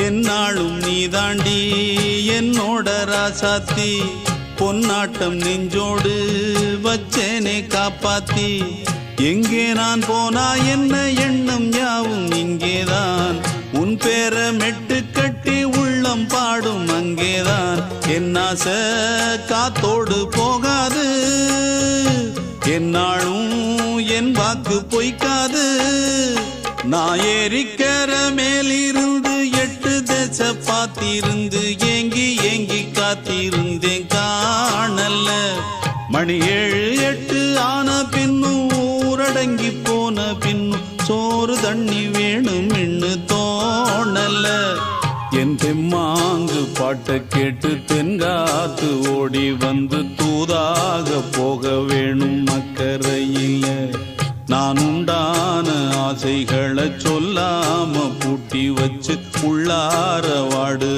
என்னாலும் நீதாண்டி என்னோட ராசாத்தி பொன்னாட்டம் நெஞ்சோடு வச்சேனே காப்பாத்தி எங்கே நான் போனா என்ன எண்ணம் யாவும் இங்கேதான் உன் பேர மெட்டு கட்டி உள்ளம் பாடும் அங்கேதான் என் ஆசை காத்தோடு போகாது என்னாலும் என் வாக்கு பொய்க்காது நான் ஏறிக்கர மேலிருந்து 8 தேச பார்த்திருந்து ஏங்கி ஏங்கி காத்திருந்தேன் காணல மணி 7 8 ஆன பின்னும் ஊரடங்கி போன பின்னும் சோறு தண்ணி வேணும் இன்னு தோணல என் தெம்மாங்கு பாட்டை கேட்டு தென்காத்து ஓடி வந்து தூதாக போக வேணும் அக்கறையில நான் உண்டான ஆசைகளை சொல்லாம பூட்டி வச்சு உள்ளார வாடு